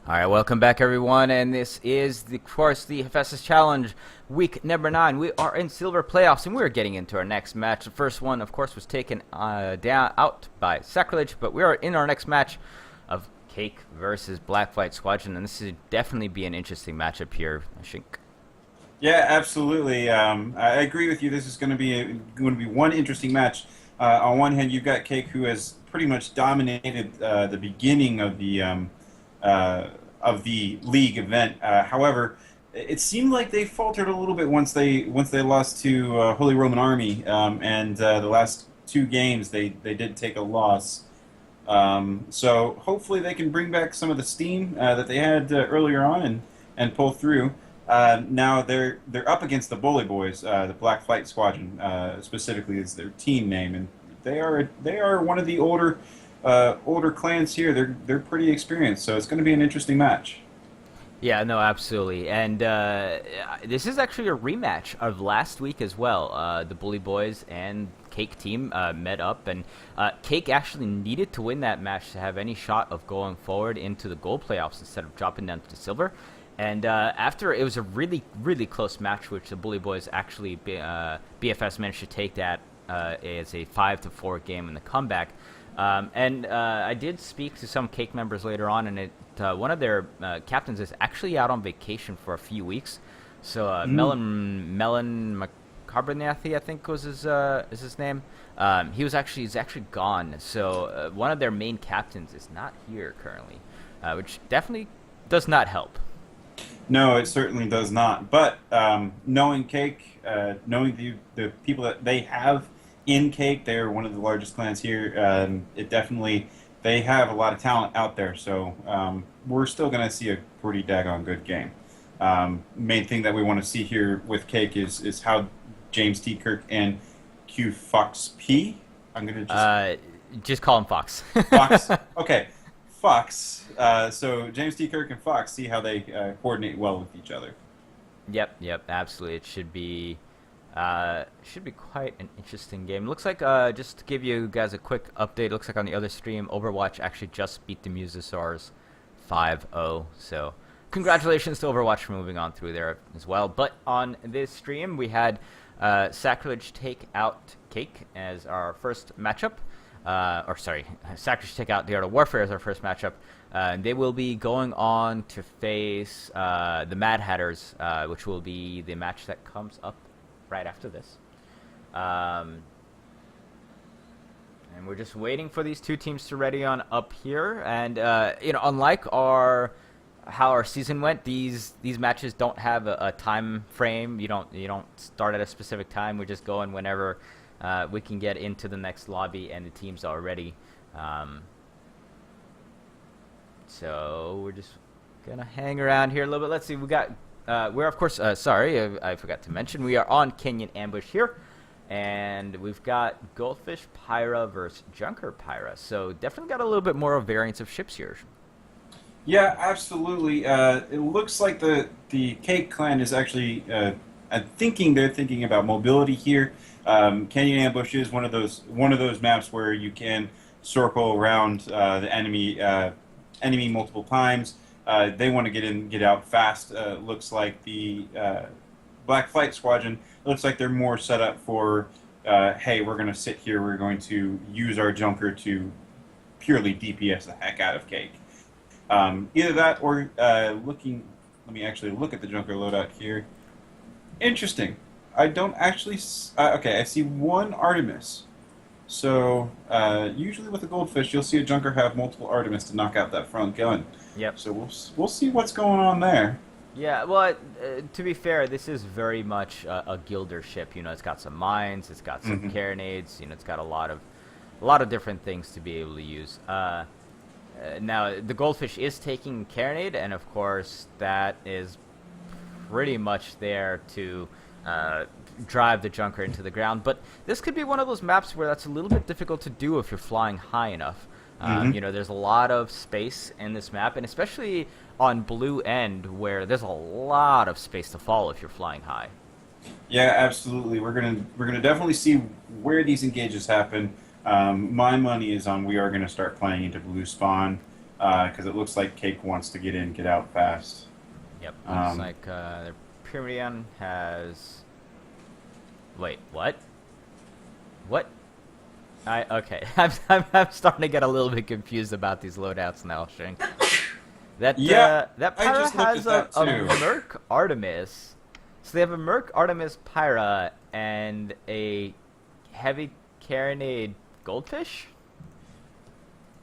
All right, welcome back, everyone, and this is, of course, the Hephaestus Challenge, week number 9. We are in silver playoffs, and we're getting into our next match. The first one, of course, was taken out by Sacrilege, but we are in our next match of Cake versus Blackflight Squadron, and this would definitely be an interesting matchup here, I think. Yeah, absolutely. I agree with you. This is going to be one interesting match. On one hand, you've got Cake, who has pretty much dominated the beginning uh, of the league event. However, it seemed like they faltered a little bit once they lost to Holy Roman Army, and the last two games they did take a loss. So hopefully they can bring back some of the steam that they had earlier on and pull through. Now they're up against the Bully Boys, the Black Flight Squadron, specifically is their team name, and they are one of the older clans here. They're pretty experienced, so it's going to be an interesting match. Yeah, no, absolutely. And this is actually a rematch of last week as well. The Bully Boys and Cake team met up, and Cake actually needed to win that match to have any shot of going forward into the gold playoffs instead of dropping down to silver. And after it was a really, really close match, which the Bully Boys actually BFS managed to take that as a 5-4 game in the comeback. And I did speak to some Cake members later on, and one of their captains is actually out on vacation for a few weeks. So Melon Macarbonathi, I think was his name. He's actually gone. So one of their main captains is not here currently, which definitely does not help. No, it certainly does not. But knowing Cake, knowing the people that they have in Cake, they're one of the largest clans here. It definitely they have a lot of talent out there. So we're still going to see a pretty daggone good game. Main thing that we want to see here with Cake is how James T. Kirk and Q Fox P. I'm going to Just call him Fox. Fox. Okay, Fox. So James T. Kirk and Fox see how they coordinate well with each other. Yep, absolutely. It should be quite an interesting game. Looks like just to give you guys a quick update. Looks like on the other stream, Overwatch actually just beat the Musosaurs 5-0. So congratulations to Overwatch for moving on through there as well. But on this stream, we had Sacrilege take out Cake as our first matchup. Sacrilege take out the Art of Warfare as our first matchup. They will be going on to face the Mad Hatters, which will be the match that comes up right after this. And we're just waiting for these two teams to ready on up here. And unlike how our season went, these matches don't have a time frame. You don't start at a specific time. We're just going whenever we can get into the next lobby and the teams are ready. So we're just gonna hang around here a little bit. Let's see. We're of course sorry, I forgot to mention we are on Kenyan Ambush here, and we've got Goldfish Pyra versus Junker Pyra. So definitely got a little bit more of variance of ships here. Yeah, absolutely. It looks like the Cake clan is actually they're thinking about mobility here. Canyon Ambush is one of those maps where you can circle around the enemy multiple times. They want to get in, get out fast. Looks like the Black Flight Squadron. Looks like they're more set up for, hey, we're going to sit here. We're going to use our Junker to purely DPS the heck out of Cake. Either that or looking. Let me actually look at the Junker loadout here. Interesting. I don't actually. Okay, I see one Artemis. So usually with a Goldfish, you'll see a Junker have multiple Artemis to knock out that front gun. Yep. So we'll see what's going on there. Yeah, well, to be fair, this is very much a Gilder ship. It's got some mines, it's got some carronades, it's got a lot of different things to be able to use. Now, the Goldfish is taking carronade, and of course, that is pretty much there to drive the Junker into the ground. But this could be one of those maps where that's a little bit difficult to do if you're flying high enough. There's a lot of space in this map, and especially on blue end, where there's a lot of space to fall if you're flying high. Yeah, absolutely. We're gonna definitely see where these engages happen. My money is on we are gonna start playing into blue spawn. because it looks like Cake wants to get out fast. Yep. Looks Um, like the Pyrion has. Wait, what? What? Okay. I'm starting to get a little bit confused about these loadouts now, Shank. yeah, That I Pyra just looked has at that a too. Merc Artemis. So they have a Merc Artemis Pyra and a heavy carronade goldfish.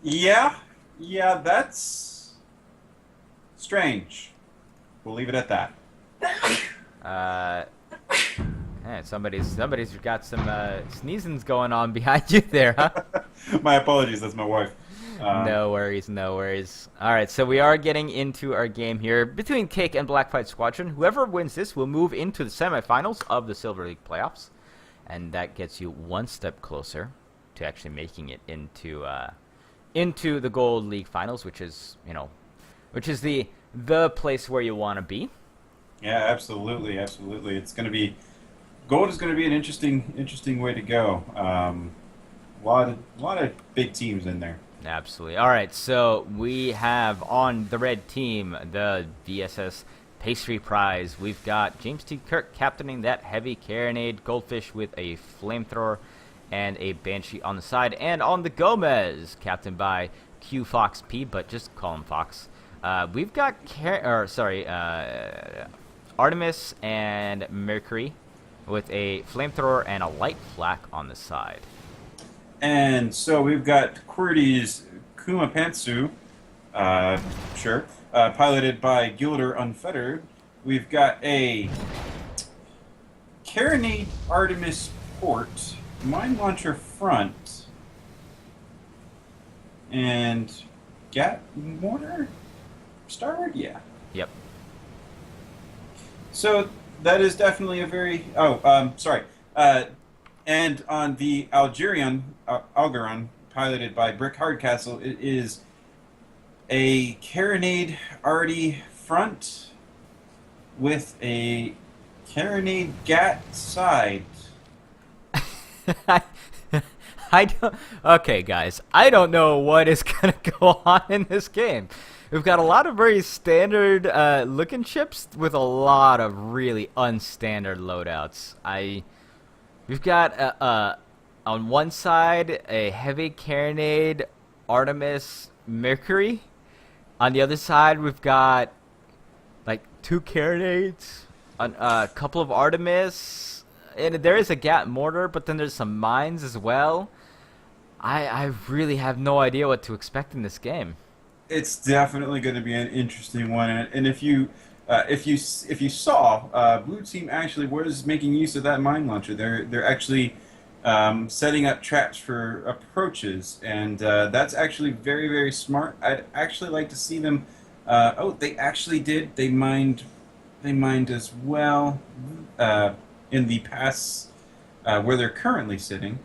Yeah, yeah, that's strange. We'll leave it at that. Uh, somebody's got some sneezings going on behind you there, huh? My apologies, that's my wife. No worries, no worries. All right, so we are getting into our game here between Cake and Blackfight Squadron. Whoever wins this will move into the semifinals of the Silver League playoffs, and that gets you one step closer to actually making it into the Gold League finals, which is the place where you want to be. Yeah, absolutely, absolutely. It's going to be gold is going to be an interesting way to go. Lot of big teams in there. Absolutely. All right, so we have on the red team the VSS Pastry Prize. We've got James T. Kirk captaining that heavy carronade goldfish with a flamethrower and a banshee on the side, and on the Gomez, captained by Q Fox P, but just call him Fox. We've got Artemis and Mercury with a flamethrower and a light flak on the side. And so we've got QWERTY's Kuma Pantsu, sure, piloted by Gilder Unfettered. We've got a Carronade Artemis Port, Mine Launcher Front, and Gat Mortar Starboard? Yeah. Yep. So that is definitely a very... sorry. And on the Algeron, piloted by Brick Hardcastle, it is a carronade arty front with a carronade gat side. I don't. Okay, guys, I don't know what is gonna go on in this game. We've got a lot of very standard looking ships with a lot of really unstandard loadouts. We've got on one side a heavy carronade Artemis Mercury. On the other side, we've got like two carronades, a couple of Artemis, and there is a Gat mortar, but then there's some mines as well. I really have no idea what to expect in this game. It's definitely going to be an interesting one, and if you saw, Blue Team actually was making use of that mine launcher. They're actually setting up traps for approaches, and that's actually very smart. I'd actually like to see them. They actually did. They mined as well in the pass where they're currently sitting.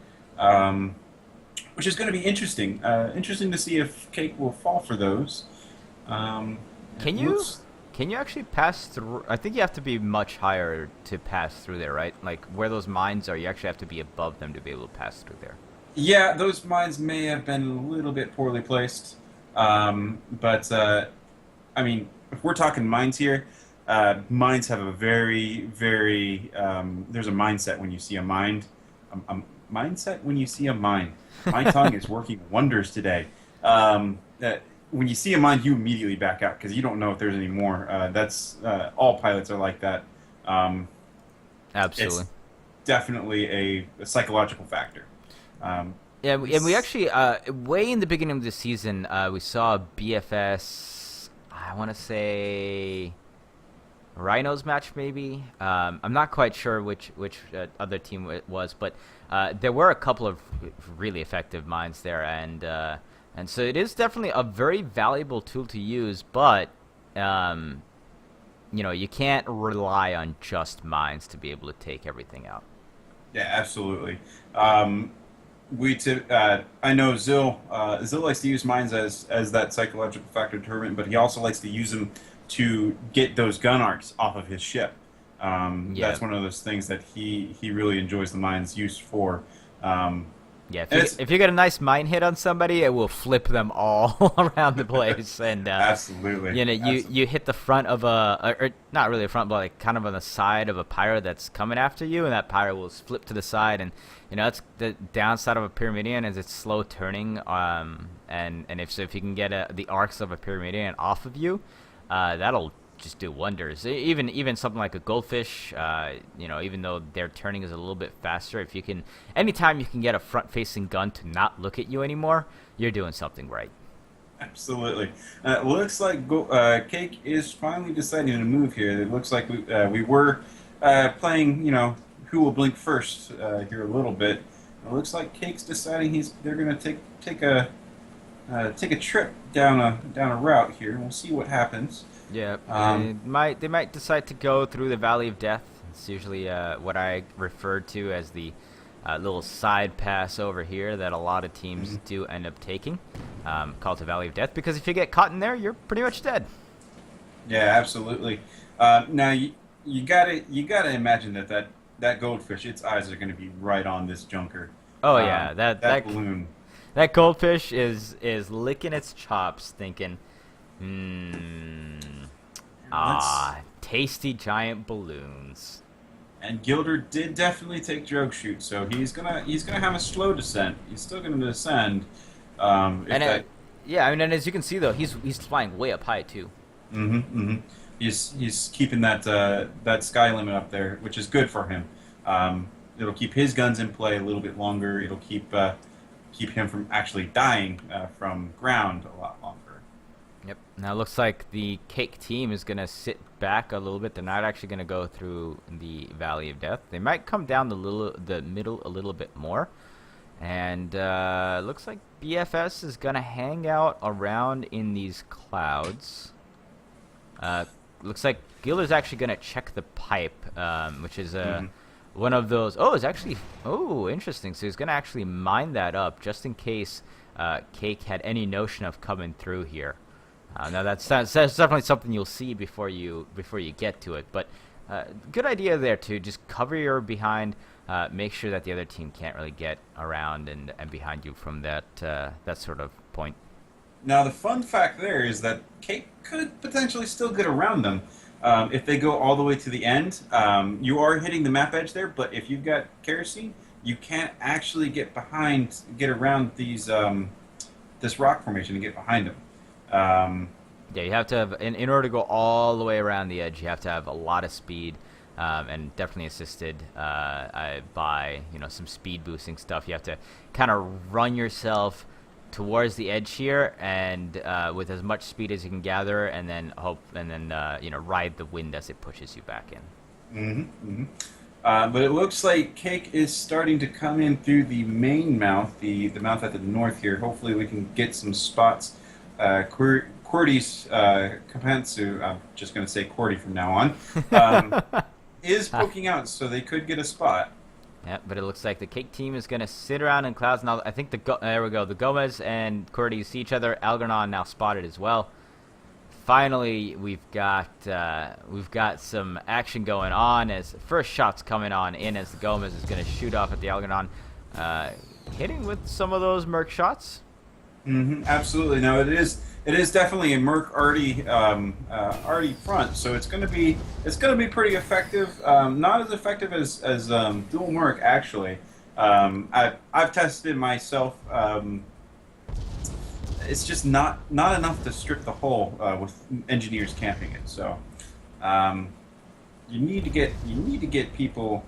Which is going to be interesting. Interesting to see if Cake will fall for those. Can you actually pass through? I think you have to be much higher to pass through there, right? Like where those mines are, you actually have to be above them to be able to pass through there. Yeah, those mines may have been a little bit poorly placed. But I mean, if we're talking mines here, mines have a very there's a mindset when you see a mine. Mindset when you see a mine. My tongue is working wonders today. When you see a mine, you immediately back out because you don't know if there's any more. That's all pilots are like that. Absolutely. It's definitely a psychological factor. Yeah, and we actually, way in the beginning of the season, we saw BFS, I want to say, Rhinos match maybe. I'm not quite sure which other team it was, but there were a couple of really effective mines there, and so it is definitely a very valuable tool to use. But you can't rely on just mines to be able to take everything out. Yeah, absolutely. I know Zill likes to use mines as that psychological factor determinant, but he also likes to use them to get those gun arcs off of his ship. That's one of those things that he really enjoys the mines used for. Yeah, It's if you get a nice mine hit on somebody, it will flip them all around the place. And absolutely, you hit the front of or not really a front, but like kind of on the side of a pyro that's coming after you, and that pyro will flip to the side. And that's the downside of a Pyramidion is it's slow turning. And if you can get the arcs of a Pyramidion off of you, that'll just do wonders. Even something like a goldfish, even though their turning is a little bit faster, if you can, anytime you can get a front-facing gun to not look at you anymore, you're doing something right. absolutely. Looks like Cake is finally deciding to move here. It looks like we were playing, who will blink first here a little bit. It looks like Cake's deciding they're going to take a trip down a route here. We'll see what happens. Yeah, they might decide to go through the Valley of Death. It's usually what I refer to as the little side pass over here that a lot of teams do end up taking, called the Valley of Death, because if you get caught in there, you're pretty much dead. Yeah, absolutely. Now you gotta imagine that goldfish, its eyes are going to be right on this junker. Oh yeah, that balloon. That goldfish is licking its chops, thinking, tasty giant balloons. And Gilder did definitely take drogue shoot, so he's gonna have a slow descent. He's still gonna descend. And as you can see though, he's flying way up high too. He's keeping that sky limit up there, which is good for him. It'll keep his guns in play a little bit longer. It'll keep him from actually dying from ground a lot longer. Yep. Now it looks like the Cake team is going to sit back a little bit. They're not actually going to go through the Valley of Death. They might come down the middle a little bit more. And looks like BFS is going to hang out around in these clouds. Looks like Gilder's actually going to check the pipe, which is one of those. Oh, it's actually. Oh, interesting. So he's going to actually mine that up just in case Cake had any notion of coming through here. Now that's definitely something you'll see before you get to it. But good idea there to just cover your behind. Make sure that the other team can't really get around and behind you from that sort of point. Now the fun fact there is that Cake could potentially still get around them. If they go all the way to the end, you are hitting the map edge there, but if you've got kerosene, you can't actually get around these this rock formation and get behind them. Yeah, you have to have, in order to go all the way around the edge, you have to have a lot of speed, and definitely assisted by some speed boosting stuff. You have to kind of run yourself towards the edge here, and with as much speed as you can gather, and then ride the wind as it pushes you back in. But it looks like Cake is starting to come in through the main mouth, the mouth at the north here. Hopefully we can get some spots. Cordy's Kapensu, I'm just going to say Cordy from now on, is poking out, so they could get a spot. Yeah, but it looks like the Cake team is going to sit around in clouds. Now, I think there we go. The Gomez and Cordy see each other. Algernon now spotted as well. Finally, we've got some action going on as first shots coming on in as the Gomez is going to shoot off at the Algernon, hitting with some of those Merc shots. Absolutely. No, it is definitely a Merc already front, so it's gonna be pretty effective. Not as effective as dual Merc actually. I've tested myself. It's just not enough to strip the hull with engineers camping it. So you need to get people.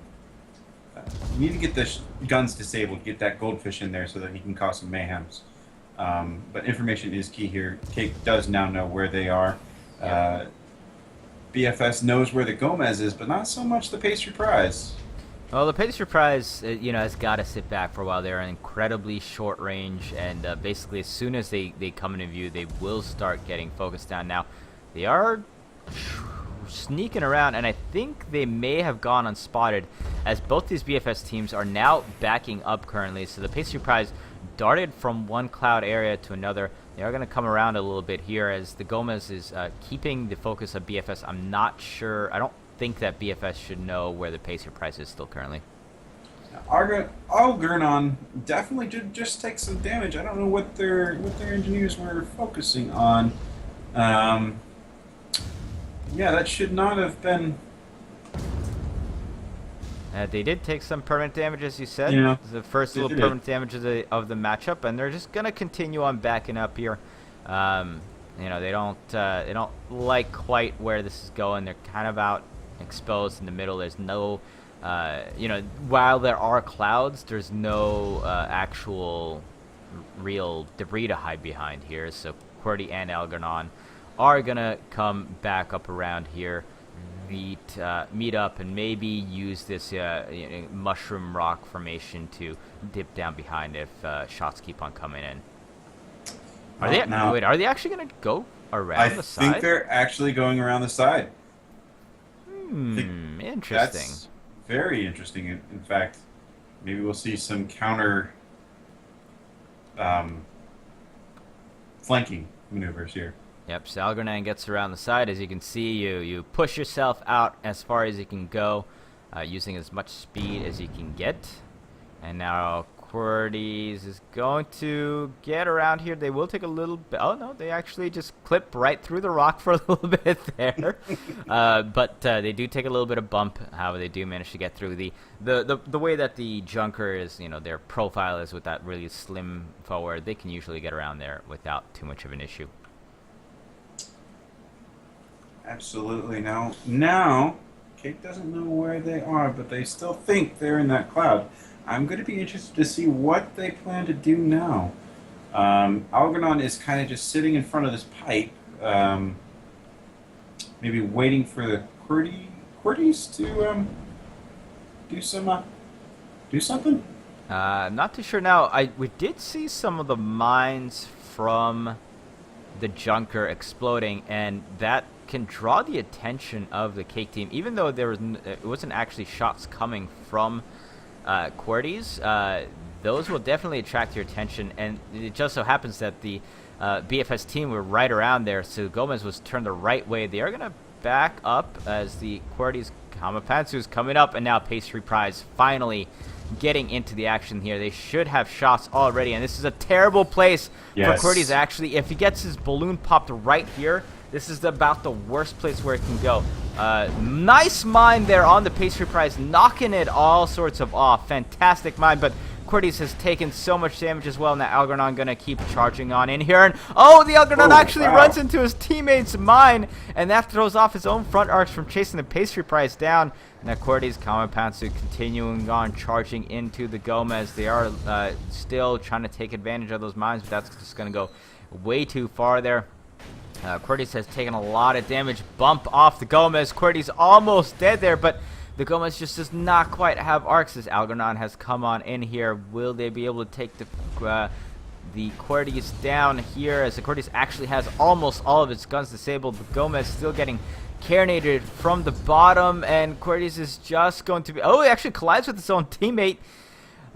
You need to get the guns disabled. Get that goldfish in there so that he can cause some mayhems. But information is key here. Cake does now know where they are. BFS knows where the Gomez is, but not so much the Pastry Prize. Well, the Pastry Prize, has got to sit back for a while. They're incredibly short range, and basically as soon as they come into view, they will start getting focused down. Now, they are sneaking around, and I think they may have gone unspotted, as both these BFS teams are now backing up currently. So the Pastry Prize darted from one cloud area to another. They are going to come around a little bit here as the Gomez is keeping the focus of BFS. I'm not sure. I don't think that BFS should know where the Pastry Prize is still currently. Algernon definitely did just take some damage. I don't know what their engineers were focusing on. Um, yeah, that should not have been. They did take some permanent damage, as you said. Yeah, The first little permanent damage of the matchup, and they're just gonna continue on backing up here. You know, they don't like quite where this is going. They're kind of out exposed in the middle. There's no, you know, while there are clouds, there's no actual real debris to hide behind here. So QWERTY and Algernon are gonna come back up around here, meet up, and maybe use this you know, mushroom rock formation to dip down behind if shots keep on coming in. Are they? Now, Wait, are they actually gonna go around the side? I think they're actually going around the side. Interesting. That's very interesting. In fact, maybe we'll see some counter flanking maneuvers here. Yep, so Algernon gets around the side. As you can see, you push yourself out as far as you can go, using as much speed as you can get. And now QWERTY is going to get around here. They will take a little bit. Oh no, they actually just clip right through the rock for a little bit there. But they do take a little bit of bump. However, they do manage to get through. The way that the Junker is, you know, their profile is with that really slim forward, they can usually get around there without too much of an issue. Absolutely. Now, Kate doesn't know where they are, but they still think they're in that cloud. I'm going to be interested to see what they plan to do now. Algernon is kind of just sitting in front of this pipe, maybe waiting for the QWERTYs to do something. I'm not too sure now. We did see some of the mines from the Junker exploding, and that can draw the attention of the Cake team, even though it wasn't actually shots coming from QWERTYs. Those will definitely attract your attention, and it just so happens that the BFS team were right around there, so Gomez was turned the right way. They are going to back up as the QWERTY's Kamapantsu is coming up, and now Pastry Prize finally getting into the action here. They should have shots already, and this is a terrible place for QWERTY's actually. If he gets his balloon popped right here, this is about the worst place where it can go. Nice mine there on the Pastry Prize, knocking it all sorts of off. Fantastic mine, but QWERTY has taken so much damage as well. Now Algernon gonna keep charging on in here, and oh, the Algernon actually runs into his teammate's mine, and that throws off his own front arcs from chasing the Pastry Prize down. Now QWERTY's Kamapantsu continuing on charging into the Gomez. They are still trying to take advantage of those mines, but that's just gonna go way too far there. QWERTY has taken a lot of damage. Bump off the Gomez. QWERTY's almost dead there, but the Gomez just does not quite have arcs as Algernon has come on in here. Will they be able to take the QWERTY's down here, as the QWERTY's actually has almost all of its guns disabled. The Gomez still getting carinated from the bottom, and QWERTY's is just going to be... Oh, he actually collides with his own teammate.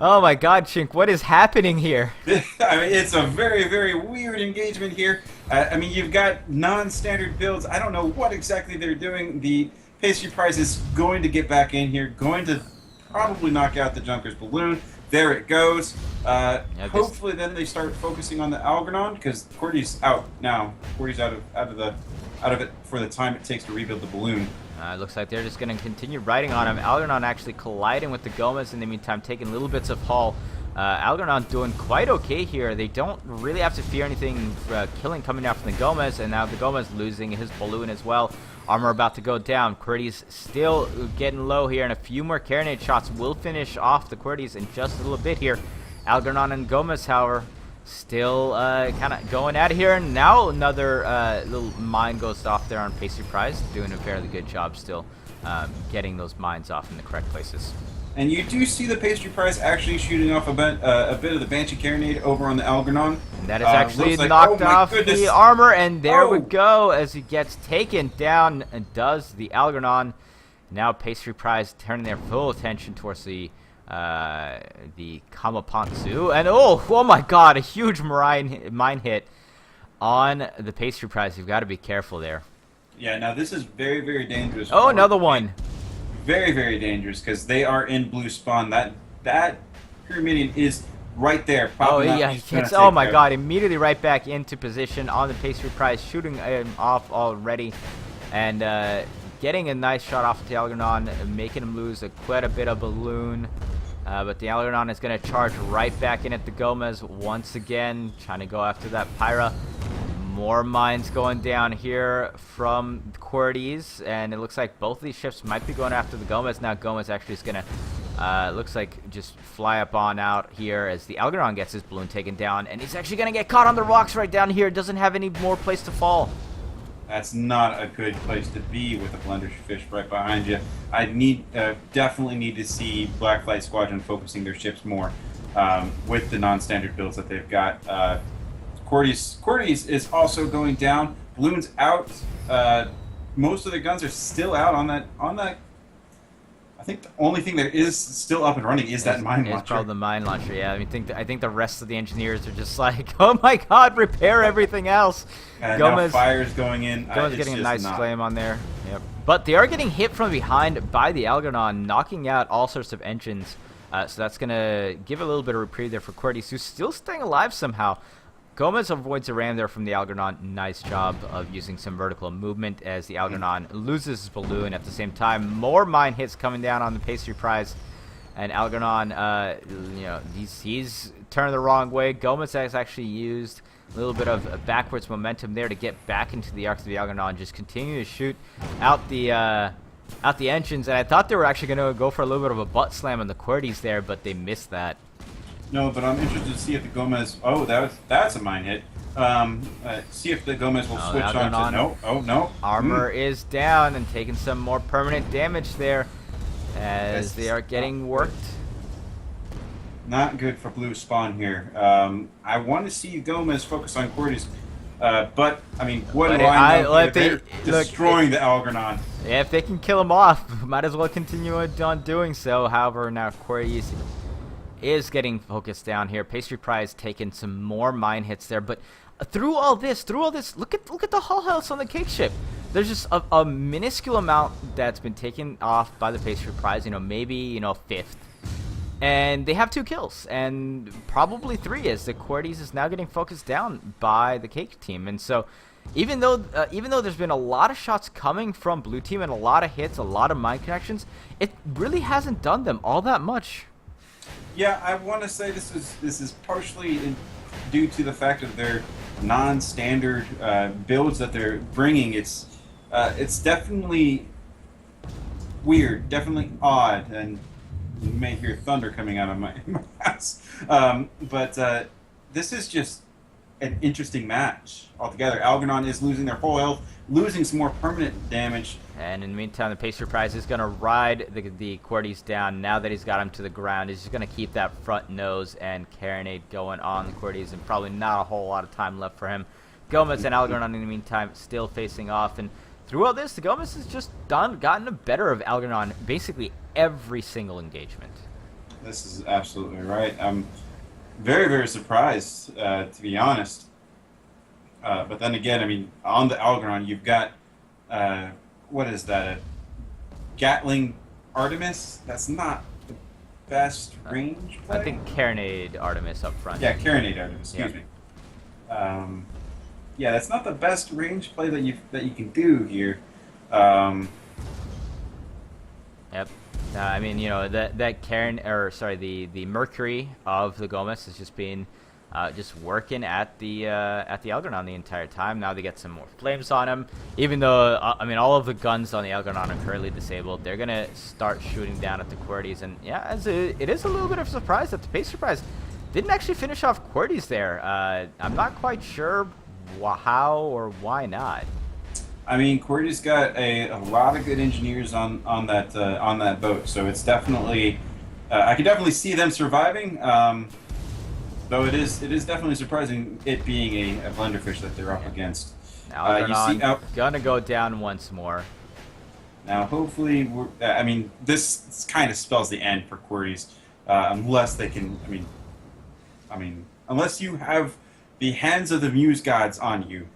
Oh my god, Chink, what is happening here? I mean, it's a very, very weird engagement here. I mean, you've got non-standard builds. I don't know what exactly they're doing. The Pastry Prize is going to get back in here, going to probably knock out the Junker's balloon. There it goes. Hopefully then they start focusing on the Algernon, because QWERTY's out now. QWERTY's out of it for the time it takes to rebuild the balloon. Looks like they're just going to continue riding on him. Algernon actually colliding with the Gomez in the meantime, taking little bits of hull. Algernon doing quite okay here. They don't really have to fear anything killing coming out from the Gomez, and now the Gomez losing his balloon as well. Armor about to go down. QWERTY's still getting low here, and a few more carronade shots will finish off the QWERTY's in just a little bit here. Algernon and Gomez, however, still kind of going at it here, and now another little mine goes off there on Pastry Prize, doing a fairly good job still getting those mines off in the correct places. And you do see the Pastry Prize actually shooting off a bit of the Banshee carronade over on the Algernon. And that is actually knocked off the armor, and there we go as he gets taken down, and does the Algernon. Now Pastry Prize turning their full attention towards the Kamapantsu, and oh my god, a huge mine hit on the Pastry Prize. You've got to be careful there. Yeah, now this is very, very dangerous. Oh, another one. Very, very dangerous, because they are in blue spawn. That that Pyramidion is right there, Oh popping up. yeah, He's he gonna gets. Oh take my out. God! Immediately right back into position on the pastry prize, shooting him off already, and getting a nice shot off the Algernon, making him lose quite a bit of balloon. But the Algernon is going to charge right back in at the Gomez once again, trying to go after that Pyra. More mines going down here from Cordes, and it looks like both of these ships might be going after the Gomez. Now Gomez actually is going to, looks like, just fly up on out here as the Algernon gets his balloon taken down, and he's actually going to get caught on the rocks right down here. Doesn't have any more place to fall. That's not a good place to be with a blunderfish right behind you. I definitely need to see Blacklight Squadron focusing their ships more with the non-standard builds that they've got. Cordes is also going down. Balloons out. Most of the guns are still out on that. I think the only thing that is still up and running is that mine launcher. It's probably the mine launcher. Yeah, I think the rest of the engineers are just like, oh my God, repair everything else. Now fire's going in. Gomez getting a nice claim on there. Yep. But they are getting hit from behind by the Algernon, knocking out all sorts of engines. So that's gonna give a little bit of reprieve there for Cordes, who's still staying alive somehow. Gomez avoids a ram there from the Algernon. Nice job of using some vertical movement as the Algernon loses his balloon. At the same time, more mine hits coming down on the pastry prize. And Algernon, you know, he's turned the wrong way. Gomez has actually used a little bit of backwards momentum there to get back into the arcs of the Algernon. Just continue to shoot out the engines. And I thought they were actually going to go for a little bit of a butt slam on the Cordes there, but they missed that. No, but I'm interested to see if the Gomez. Oh, that's a mine hit. See if the Gomez will switch on to. No, oh no. Armor is down and taking some more permanent damage there as they are getting worked. Not good for blue spawn here. I want to see Gomez focus on Cordes, but I mean, what do I know? They're destroying the Algernon. Yeah, if they can kill him off, might as well continue on doing so. However, now Cordes is getting focused down here. Pastry prize taking some more mine hits there, but through all this, look at the hull health on the cake ship. There's just a minuscule amount that's been taken off by the pastry prize. You know, maybe, you know, fifth, and they have 2 kills and probably 3 as the Cordes is now getting focused down by the cake team. And so even though there's been a lot of shots coming from blue team and a lot of hits, a lot of mine connections, it really hasn't done them all that much. Yeah, I want to say this is partially due to the fact of their non-standard builds that they're bringing. It's definitely weird, definitely odd, and you may hear thunder coming out of my house. But this is just an interesting match altogether. Algernon is losing their full health, losing some more permanent damage. And in the meantime, the pastry prize is going to ride the Cordes down. Now that he's got him to the ground, he's just going to keep that front nose and carronade going on the Cordes, and probably not a whole lot of time left for him. Gomez and Algernon, in the meantime, still facing off. And through all this, the Gomez has just gotten the better of Algernon basically every single engagement. This is absolutely right. I'm very, very surprised, to be honest. But then again, I mean, on the Algernon, you've got... what is that? A Gatling Artemis? That's not the best range play? I think Carronade Artemis up front. Yeah, Carronade Artemis, excuse me. Yeah, that's not the best range play that you can do here. Yep. I mean, you know, the Mercury of the Gomez has just been just working at the Algernon the entire time. Now they get some more flames on him. Even though I mean, all of the guns on the Algernon are currently disabled, they're gonna start shooting down at the Cordes. And yeah, it is a little bit of a surprise that the pastry prize didn't actually finish off Cordes there. I'm not quite sure how or why not. I mean, Cordes got a lot of good engineers on that boat, so it's definitely I can definitely see them surviving. Though it is definitely surprising it being a blunderfish that they're up against. Algernon gonna go down once more. Now, hopefully, I mean, this kind of spells the end for Cordes, unless they can. I mean, unless you have the hands of the Muse gods on you,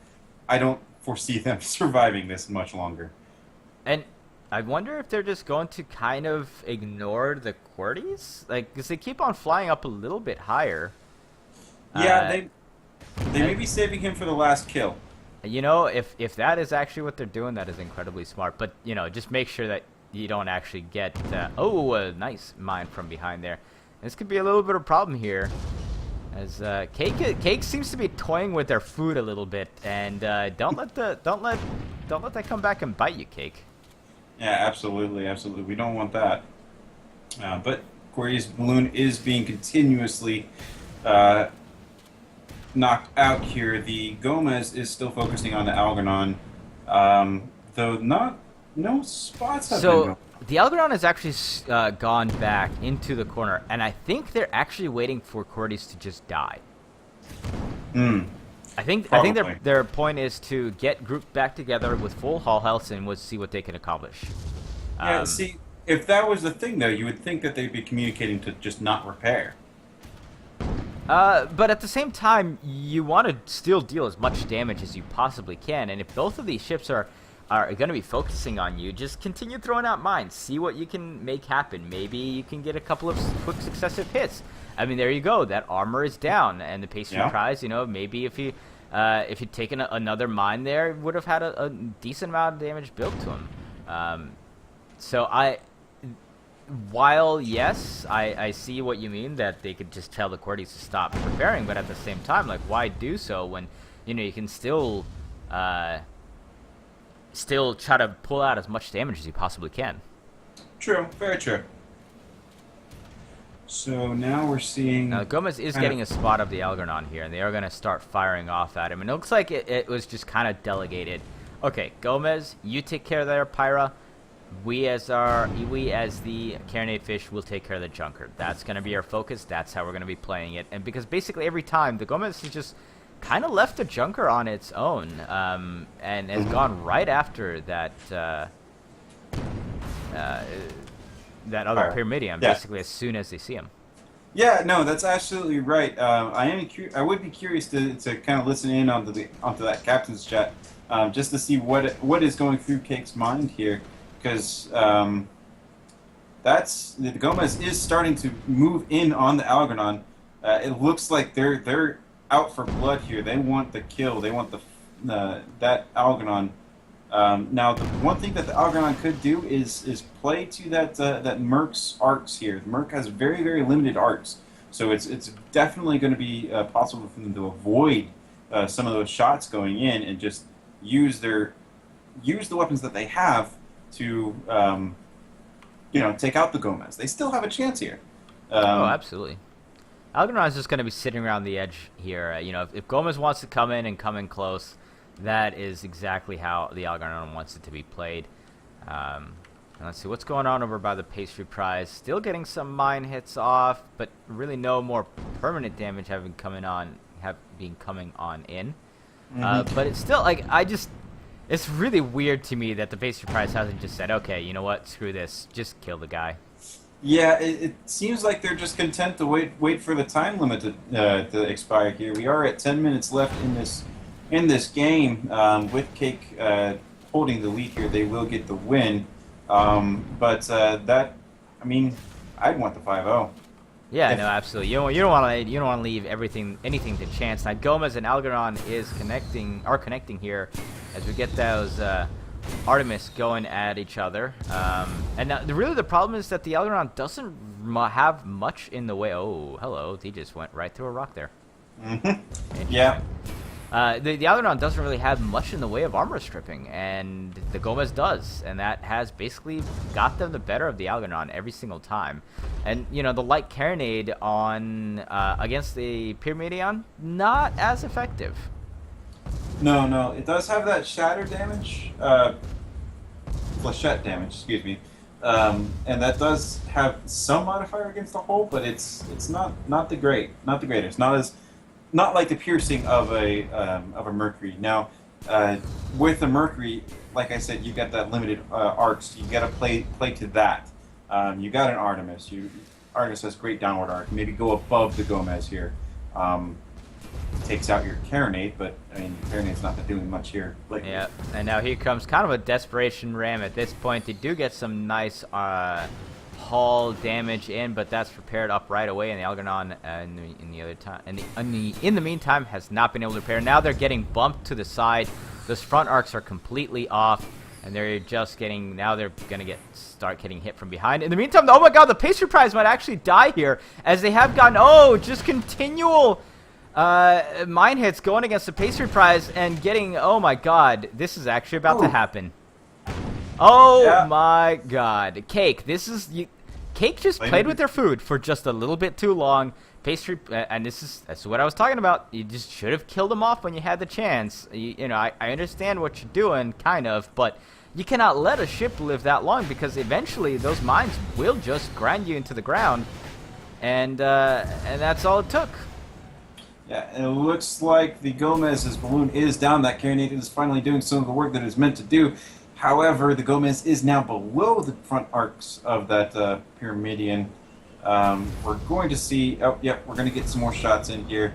I don't foresee them surviving this much longer. And I wonder if they're just going to kind of ignore the QWERTYs, like because they keep on flying up a little bit higher. Yeah, Uh, they may be saving him for the last kill. You know, if that is actually what they're doing, that is incredibly smart. But you know, just make sure that you don't actually get. Oh, a nice mine from behind there. This could be a little bit of a problem here, as Cake seems to be toying with their food a little bit, and don't let that come back and bite you, Cake. Yeah, absolutely, absolutely. We don't want that. But Corey's balloon is being continuously knocked out here. The Gomez is still focusing on the Algernon, though no spots have been So going. the Algernon has actually gone back into the corner, and I think they're actually waiting for QWERTYs to just die. Hmm. I think Probably. their point is to get grouped back together with full hull health and we'll see what they can accomplish. Yeah, see, if that was the thing, though, you would think that they'd be communicating to just not repair. But at the same time, you want to still deal as much damage as you possibly can, and if both of these ships are going to be focusing on you, just continue throwing out mines. See what you can make happen. Maybe you can get a couple of quick successive hits. I mean, there you go. That armor is down, and the pastry prize, you know, maybe if you'd taken another mine there, would have had a decent amount of damage built to him. So while yes, I see what you mean, that they could just tell the QWERTYs to stop preparing, but at the same time, like, why do so when, you know, you can still try to pull out as much damage as you possibly can. True, very true. So now we're seeing... Now, Gomez is getting a spot of the Algernon here, and they are going to start firing off at him. And it looks like it was just kind of delegated. Okay, Gomez, you take care of their Pyra. We as the Carronade Fish will take care of the Junker. That's going to be our focus. That's how we're going to be playing it. And because basically every time, the Gomez has just kind of left the Junker on its own, and has gone right after that other Pyramidion, basically as soon as they see him. Yeah, no, that's absolutely right. I would be curious to kind of listen in onto that captain's chat, just to see what is going through Cake's mind here, because the Gomez is starting to move in on the Algernon. It looks like they're out for blood here. They want the kill. They want that Algernon. Now, the one thing that the Algernon could do is play to that Merc's arcs here. The Merc has very, very limited arcs, so it's definitely going to be possible for them to avoid some of those shots going in and just use the weapons that they have to take out the Gomez. They still have a chance here. Oh, absolutely. Algernon is just going to be sitting around the edge here. If Gomez wants to come in and come in close, that is exactly how the Algernon wants it to be played. And let's see what's going on over by the pastry prize. Still getting some mine hits off, but really no more permanent damage have been coming on in. But it's still like it's really weird to me that the pastry prize hasn't just said, okay, you know what, screw this, just kill the guy. Yeah, it seems like they're just content to wait for the time limit to expire here. We are at 10 minutes left in this game. With Cake holding the lead here, they will get the win. But I'd want the 5-0. Yeah, no, absolutely. You don't want to leave anything to chance. Now Gomez and Algernon are connecting here as we get those Artemis going at each other. And now, really the problem is that the Algernon doesn't have much in the way. Oh, hello. He just went right through a rock there. Yeah. The Algernon doesn't really have much in the way of armor stripping, and the Gomez does, and that has basically got them the better of the Algernon every single time. And the light carronade on against the Pyramidion, not as effective. No, it does have that shatter damage, flechette damage, excuse me, and that does have some modifier against the hull, but it's not the greatest, not like the piercing of a Mercury. Now, with the Mercury, like I said, you got that limited arcs. You got to play to that. You got an Artemis. Artemis has great downward arc. Maybe go above the Gomez here. takes out your Carronade, but I mean, your Carronade's not been doing much here lately. Yeah, and now here comes kind of a desperation ram at this point. They do get some nice hull damage in, but that's repaired up right away, and the Algernon in the meantime has not been able to repair. Now they're getting bumped to the side. Those front arcs are completely off, and they're just getting, now they're gonna start getting hit from behind. In the meantime, oh my god, the Pastry Prize might actually die here, as they have gotten, just continual mine hits going against the Pastry Prize and getting, oh my god, this is actually about to happen. Oh my god. Cake, Cake just played with their food for just a little bit too long. Pastry, and that's what I was talking about. You just should have killed him off when you had the chance. You know, I understand what you're doing, kind of, but you cannot let a ship live that long, because eventually those mines will just grind you into the ground, and that's all it took. Yeah, and it looks like the Gomez's balloon is down. That Carronade is finally doing some of the work that it was meant to do. However, the Gomez is now below the front arcs of that Pyramidion. We're going to see... Oh, yep, we're going to get some more shots in here.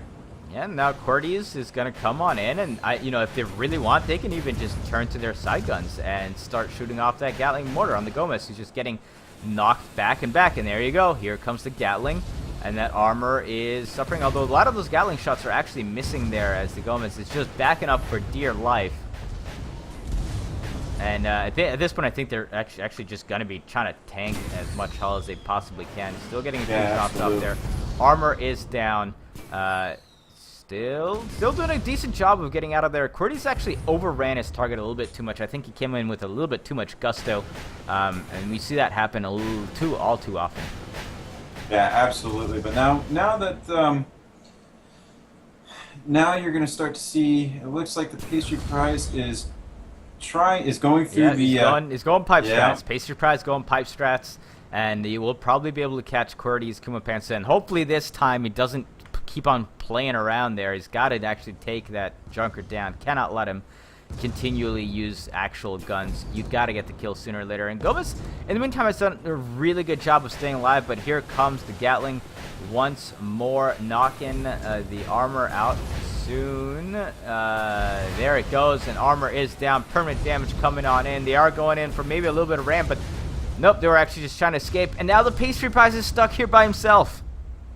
Yeah, now Cordes is going to come on in, and if they really want, they can even just turn to their side guns and start shooting off that Gatling mortar on the Gomez, who's just getting knocked back and back. And there you go. Here comes the Gatling, and that armor is suffering. Although a lot of those Gatling shots are actually missing there, as the Gomez is just backing up for dear life. And at this point, I think they're actually just going to be trying to tank as much hull as they possibly can. Still getting a few shots up there. Armor is down. Still doing a decent job of getting out of there. Cordes actually overran his target a little bit too much. I think he came in with a little bit too much gusto. And we see that happen all too often. Yeah, absolutely. But now that... now you're going to start to see... It looks like the Pastry Prize is going through he's going pipe strats. Pastry Prize going pipe strats, and he will probably be able to catch Cordes Kumapansa. And hopefully this time he doesn't keep on playing around there. He's got to actually take that junker down. Cannot let him continually use actual guns. You've got to get the kill sooner or later. And Gomez, in the meantime, has done a really good job of staying alive, but here comes the Gatling once more, knocking the armor out soon. There it goes, and armor is down. Permanent damage coming on in. They are going in for maybe a little bit of ram, but nope, they were actually just trying to escape. And now the Pastry Prize is stuck here by himself.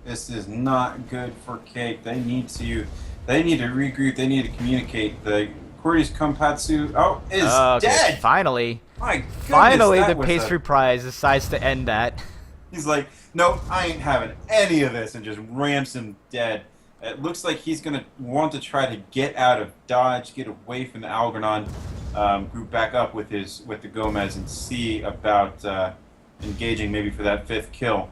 This is not good for Cake. They need to regroup. They need to communicate. The Cordes Kumapansa is dead. Finally. My goodness, finally, the Pastry Prize decides to end that. He's like, nope, I ain't having any of this, and just rams him dead. It looks like he's going to want to try to get out of dodge, get away from the Algernon, group back up with the Gomez, and see about engaging maybe for that 5th kill.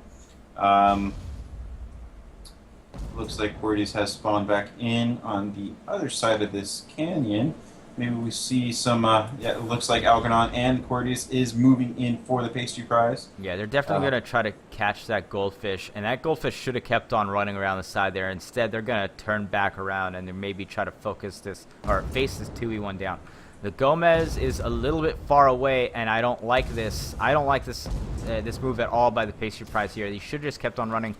Looks like Cordes has spawned back in on the other side of this canyon. Maybe we see some, it looks like Algernon and Cordes is moving in for the Pastry Prize. Yeah, they're definitely going to try to catch that goldfish, and that goldfish should have kept on running around the side there. Instead, they're going to turn back around and then maybe try to face this 2v1 down. The Gomez is a little bit far away, and I don't like this. I don't like this move at all by the Pastry Prize here. He should have just kept on running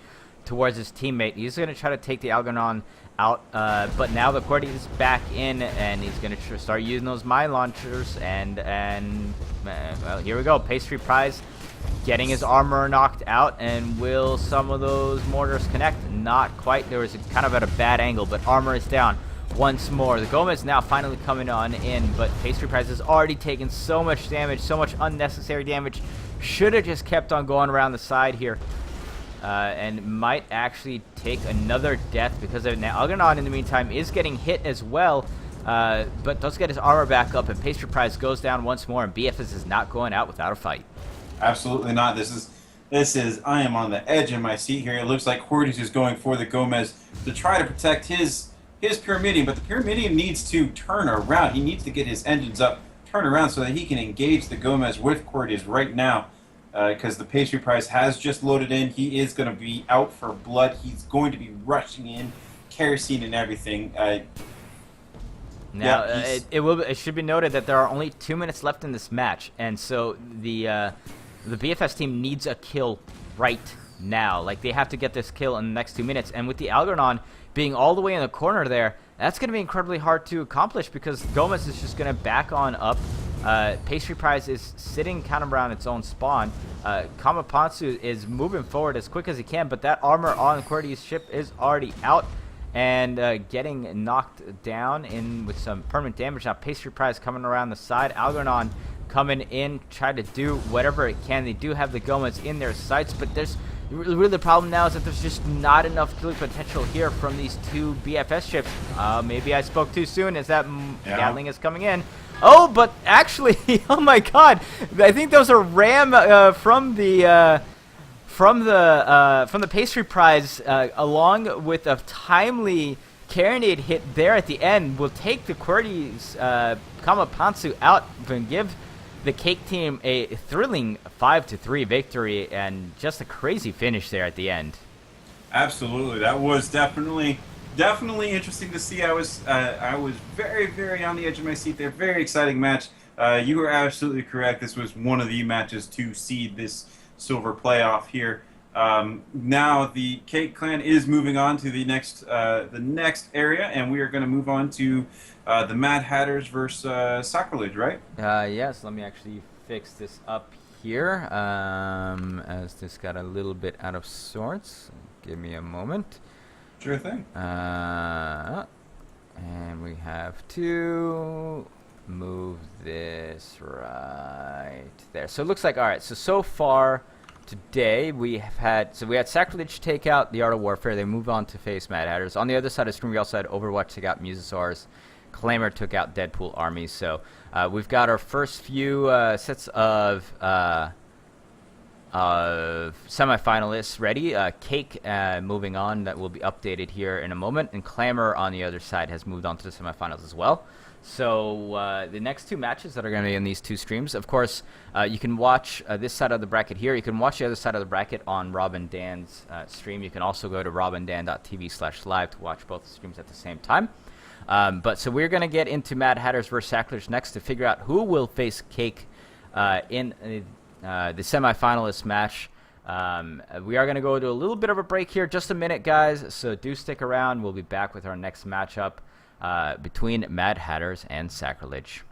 towards his teammate. He's going to try to take the Algernon out, but now the Cordes is back in, and he's going to start using those mine launchers, and well, here we go. Pastry Prize getting his armor knocked out, and will some of those mortars connect? Not quite. There was kind of at a bad angle, but armor is down once more. The Gomez now finally coming on in, but Pastry Prize has already taken so much damage, so much unnecessary damage. Should have just kept on going around the side here. And might actually take another death, because now Algernon in the meantime is getting hit as well, but does get his armor back up, and Pastry Prize goes down once more, and BFS is not going out without a fight. Absolutely not. This is I am on the edge of my seat here. It looks like Cordes is going for the Gomez to try to protect his Pyramidion, but the Pyramidion needs to turn around. He needs to get his engines up, turn around, so that he can engage the Gomez with Cordes right now. Because the Pastry Prize has just loaded in. He is going to be out for blood. He's going to be rushing in, kerosene and everything. Now, it should be noted that there are only 2 minutes left in this match, and so the BFS team needs a kill right now. Like, they have to get this kill in the next 2 minutes. And with the Algernon being all the way in the corner there, that's going to be incredibly hard to accomplish because Gomez is just going to back on up. Pastry Prize is sitting kind of around its own spawn. Kamapansu is moving forward as quick as he can, but that armor on Qwerty's ship is already out and getting knocked down in with some permanent damage. Now Pastry Prize coming around the side. Algernon coming in, trying to do whatever it can. They do have the Gomez in their sights, but there's really the problem now is that there's just not enough killing potential here from these two BFS ships. Maybe I spoke too soon as that Gatling is coming in. Oh, but actually, oh my God, I think those are ram from the Pastry Prize, along with a timely carronade hit there at the end, will take the Qwerty's Kamapansu out and give the Cake team a thrilling 5-3 victory and just a crazy finish there at the end. Absolutely, that was definitely interesting to see. I was very on the edge of my seat there. Very exciting match. You were absolutely correct. This was one of the matches to seed this silver playoff here. Now the Cake Clan is moving on to the next area, and we are going to move on to the Mad Hatters versus Sacrilege, right? Yes. Let me actually fix this up here, as this got a little bit out of sorts. Give me a moment. Sure thing. And we have to move this right there. So it looks like, all right, so far today we had Sacrilege take out the Art of Warfare. They moved on to face Mad Hatters. On the other side of the screen, we also had Overwatch take out Musasaurs. Claimer took out Deadpool Army. So we've got our first few sets of semifinalists ready. Cake moving on, that will be updated here in a moment, and Clamor on the other side has moved on to the semifinals as well. So the next two matches that are going to be in these two streams, of course, you can watch this side of the bracket here. You can watch the other side of the bracket on Rob and Dan's stream. You can also go to robanddan.tv/live to watch both streams at the same time. So we're going to get into Mad Hatters versus Sacrilege next to figure out who will face Cake in the semifinalist match. We are going to go to a little bit of a break here, just a minute, guys, so do stick around. We'll be back with our next matchup between Mad Hatters and Sacrilege.